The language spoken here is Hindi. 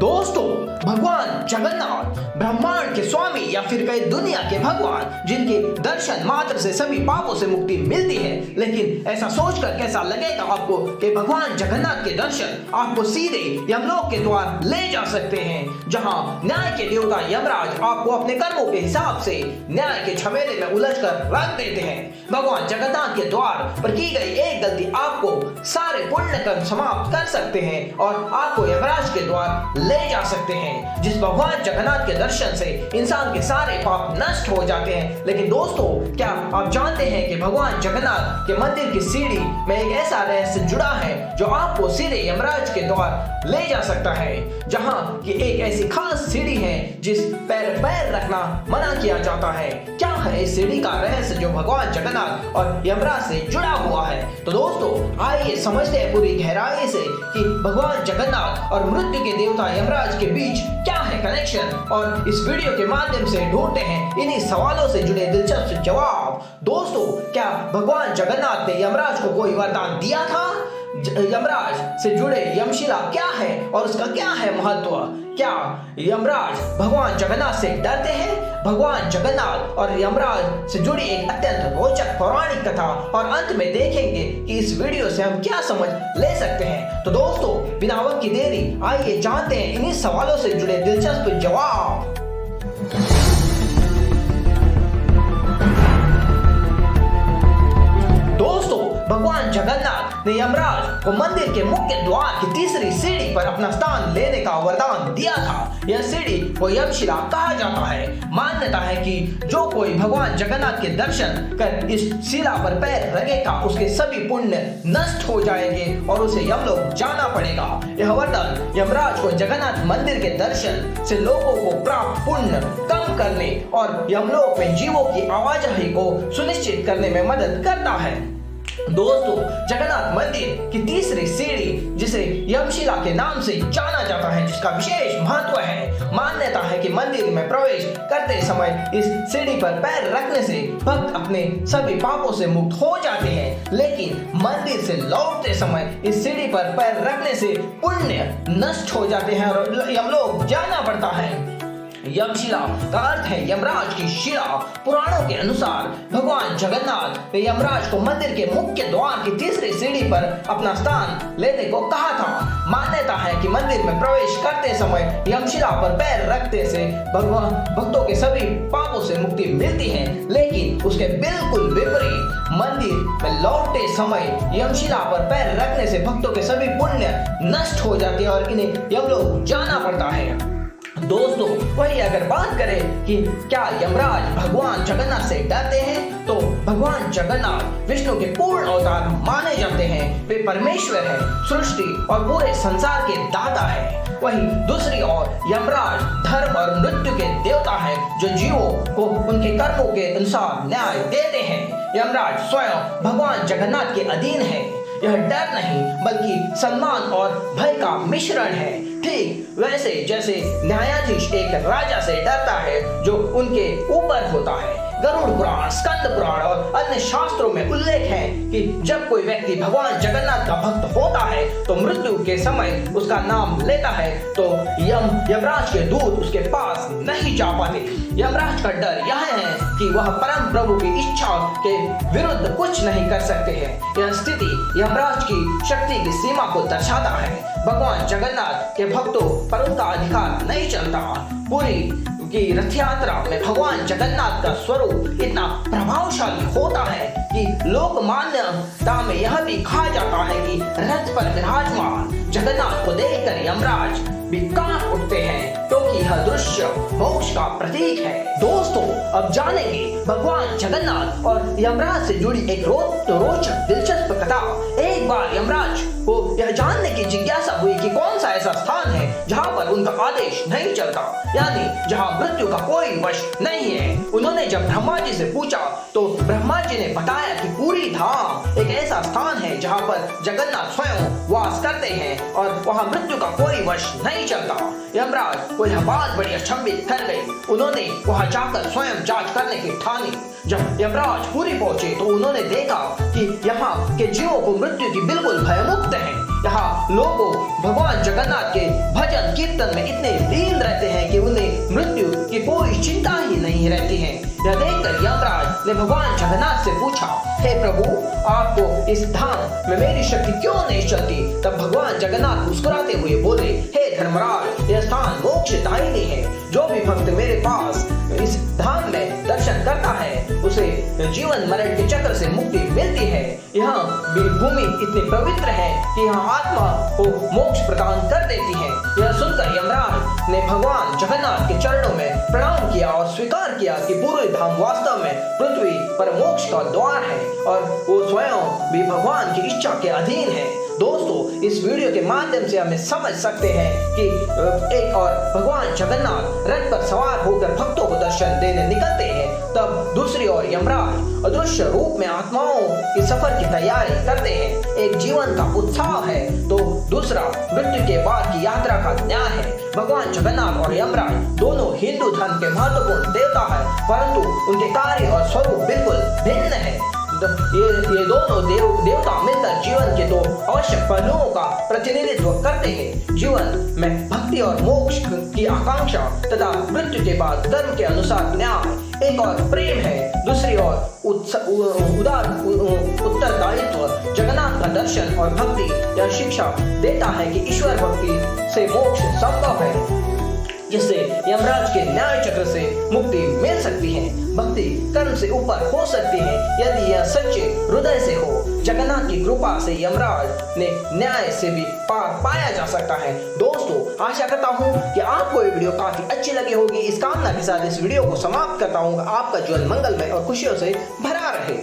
दोस्तों, भगवान जगन्नाथ ब्रह्मांड के स्वामी या फिर कई दुनिया के भगवान जिनके दर्शन मात्र से सभी पापों से मुक्ति मिलती है। लेकिन ऐसा सोचकर कैसा लगेगा आपको कि भगवान जगन्नाथ के दर्शन आपको सीधे यमलोक के द्वार ले जा सकते हैं, जहां न्याय के देवता यमराज आपको अपने कर्मों के हिसाब से न्याय के झमेले में उलझकर रख देते हैं। भगवान जगन्नाथ के द्वार पर की गई एक गलती आपको सारे पुण्य कर्म समाप्त कर सकते हैं और आपको यमराज के द्वार ले जा सकते हैं। जिस भगवान जगन्नाथ के दर्शन से इंसान के सारे पाप नष्ट हो जाते हैं। लेकिन दोस्तों, क्या आप जानते हैं कि भगवान जगन्नाथ के मंदिर की सीढ़ी में एक ऐसा रहस्य जुड़ा है जो आपको सीधे यमराज के द्वार ले जा सकता है, जहां की एक ऐसी खास सीढ़ी है जिस पैर रखना मना किया जाता है। क्या है इस सीढ़ी का रहस्य जो भगवान जगन्नाथ और यमराज से जुड़ा हुआ है? तो दोस्तों, आइए समझते हैं पूरी गहराई से कि भगवान जगन्नाथ और मृत्यु के देवता यमराज के बीच क्या है कनेक्शन, और इस वीडियो के माध्यम से ढूंढते हैं इन्हीं सवालों से जुड़े दिलचस्प जवाब। दोस्तों, क्या भगवान जगन्नाथ ने यमराज को कोई वरदान दिया था? यमराज से जुड़े यमशिला क्या है और उसका क्या है महत्व? क्या यमराज भगवान जगन्नाथ से डरते हैं? भगवान जगन्नाथ और यमराज से जुड़ी एक अत्यंत रोचक पौराणिक कथा, और अंत में देखेंगे कि इस वीडियो से हम क्या समझ ले सकते हैं। तो दोस्तों, बिना वक्त की देरी आइए जानते हैं इन्हीं सवालों से जुड़े दिलचस्प जवाब। दोस्तों, भगवान जगन्नाथ ने यमराज को मंदिर के मुख्य द्वार की तीसरी सीढ़ी पर अपना स्थान लेने का वरदान दिया था। यह सीढ़ी को यमशिला कहा जाता है। मान्यता है कि जो कोई भगवान जगन्नाथ के दर्शन कर इस शिला पर पैर रखेगा उसके सभी पुण्य नष्ट हो जाएंगे और उसे यमलोक जाना पड़ेगा। यह वरदान यमराज को जगन्नाथ मंदिर के दर्शन से लोगों को प्राप्त पुण्य कम करने और यमलोक में जीवों की आवाजाही को सुनिश्चित करने में मदद करता है। दोस्तों, जगन्नाथ मंदिर की तीसरी सीढ़ी जिसे यमशिला के नाम से जाना जाता है, जिसका विशेष महत्व है। मान्यता है कि मंदिर में प्रवेश करते समय इस सीढ़ी पर पैर रखने से भक्त अपने सभी पापों से मुक्त हो जाते हैं। लेकिन मंदिर से लौटते समय इस सीढ़ी पर पैर रखने से पुण्य नष्ट हो जाते हैं और यमलोक जाना पड़ता है। यमशिला का अर्थ है यमराज की शिला। पुराणों के अनुसार भगवान जगन्नाथ ने यमराज को मंदिर के मुख्य द्वार की तीसरी सीढ़ी पर अपना स्थान लेने को कहा था। मान्यता है कि मंदिर में प्रवेश करते समय यमशिला पर पैर रखने से भगवान भक्तों के सभी पापों से मुक्ति मिलती है। लेकिन उसके बिल्कुल विपरीत, मंदिर में लौटते समय यमशिला पर पैर रखने से भक्तों के सभी पुण्य नष्ट हो जाते हैं और इन्हें यमलोक जाना पड़ता है। दोस्तों, वही अगर बात करें कि क्या यमराज भगवान जगन्नाथ से डरते हैं, तो भगवान जगन्नाथ विष्णु के पूर्ण अवतार माने जाते हैं। वे परमेश्वर है, सृष्टि और पूरे संसार के दाता है। वहीं दूसरी ओर यमराज धर्म और मृत्यु के देवता है, जो जीवों को उनके कर्मों के अनुसार न्याय देते हैं। यमराज स्वयं भगवान जगन्नाथ के अधीन है। यह डर नहीं बल्कि सम्मान और भय का मिश्रण है। ठीक वैसे जैसे न्यायाधीश एक राजा से डरता है जो उनके ऊपर होता है। गरुड़ पुराण, स्कंद पुराण और अन्य शास्त्रों में उल्लेख है कि जब कोई व्यक्ति भगवान जगन्नाथ का भक्त होता है तो मृत्यु के समय उसका नाम लेता है तो यमराज के दूत उसके पास नहीं जा पाते। यमराज का डर यह है कि वह परम प्रभु की इच्छा के विरुद्ध कुछ नहीं कर सकते हैं। यह स्थिति यमराज की शक्ति की सीमा को दर्शाता है। भगवान जगन्नाथ के भक्तों पर उनका अधिकार नहीं चलता। पूरी की रथ यात्रा में भगवान जगन्नाथ का स्वरूप इतना प्रभावशाली होता है कि लोक मान्यता में यह भी कहा जाता है कि रथ पर विराजमान जगन्नाथ को देखकर यमराज भी कांप उठते हैं, क्योंकि यह दृश्य मोक्ष का प्रतीक है। दोस्तों, अब जानेंगे भगवान जगन्नाथ और यमराज से जुड़ी एक रोचक दिलचस्प कथा। एक बार यमराज को यह जानने की जिज्ञासा हुई कि कौन सा ऐसा स्थान है जहाँ पर उनका आदेश नहीं चलता, यानी जहाँ मृत्यु का कोई वश नहीं है। उन्होंने जब ब्रह्मा जी से पूछा तो ब्रह्मा जी ने बताया कि पूरी धाम एक ऐसा स्थान है जहाँ पर जगन्नाथ स्वयं वास करते हैं और वहाँ मृत्यु का कोई वश नहीं चलता। यमराज को यह बात बड़ी अचंभित कर गई। उन्होंने वहाँ जाकर स्वयं जांच करने की ठानी। जब यमराज पुरी पहुंचे तो उन्होंने देखा कि यहाँ के जीवों को मृत्यु की बिल्कुल भयमुक्त है। यहाँ लोगों भगवान जगन्नाथ के भजन कीर्तन कीर्तन में इतने लीन रहते हैं कि उन्हें मृत्यु की कोई चिंता ही नहीं रहती है। यह देखकर यमराज ने भगवान जगन्नाथ से पूछा, हे प्रभु, आपको इस धाम में मेरी शक्ति क्यों नहीं चलती? तब भगवान जगन्नाथ मुस्कुराते हुए बोले, हे धर्मराज, यह स्थान मोक्षदायिनी है। जो भी भक्त मेरे पास इस धाम में दर्शन करता है उसे जीवन मरण के चक्र से मुक्ति मिलती है। यहाँ भूमि इतनी पवित्र है कि यहाँ आत्मा को मोक्ष प्रदान कर देती है। यह सुनकर यमराज ने भगवान जगन्नाथ के चरणों में प्रणाम किया और स्वीकार किया कि पूरे धाम वास्तव में पृथ्वी पर मोक्ष का द्वार है और वो स्वयं भी भगवान की इच्छा के अधीन है। दोस्तों, इस वीडियो के माध्यम से हमें समझ सकते हैं कि एक और भगवान जगन्नाथ रथ पर सवार होकर भक्तों को दर्शन देने निकलते हैं, तब दूसरी ओर यमराज अदृश्य रूप में आत्माओं की सफर की तैयारी करते हैं। एक जीवन का उत्साह है तो दूसरा मृत्यु के बाद की यात्रा का न्याय है। भगवान जगन्नाथ और यमराज दोनों हिंदू धर्म के महत्वपूर्ण देवता है, परंतु उनके कार्य और स्वरूप बिल्कुल भिन्न है। ये दोनों देवता मिलकर जीवन के दो आवश्यक पहलुओं का प्रतिनिधित्व करते हैं। जीवन में भक्ति और मोक्ष की आकांक्षा तथा मृत्यु के बाद धर्म के अनुसार न्याय। एक और प्रेम है, दूसरी ओर उदार उत्तरदायित्व। जगन्नाथ का दर्शन और भक्ति यह शिक्षा देता है कि ईश्वर भक्ति से मोक्ष संभव है, जिससे यमराज के न्याय चक्र से मुक्ति मिल सकती है। भक्ति कर्म से ऊपर हो सकती है यदि यह सच्चे हृदय से हो। जगन्नाथ की कृपा से यमराज ने न्याय से भी पार पाया जा सकता है। दोस्तों, आशा करता हूँ कि आपको ये वीडियो काफी अच्छी लगी होगी। इस कामना के साथ इस वीडियो को समाप्त करता हूँ। आपका जीवन मंगलमय और खुशियों से भरा रहे।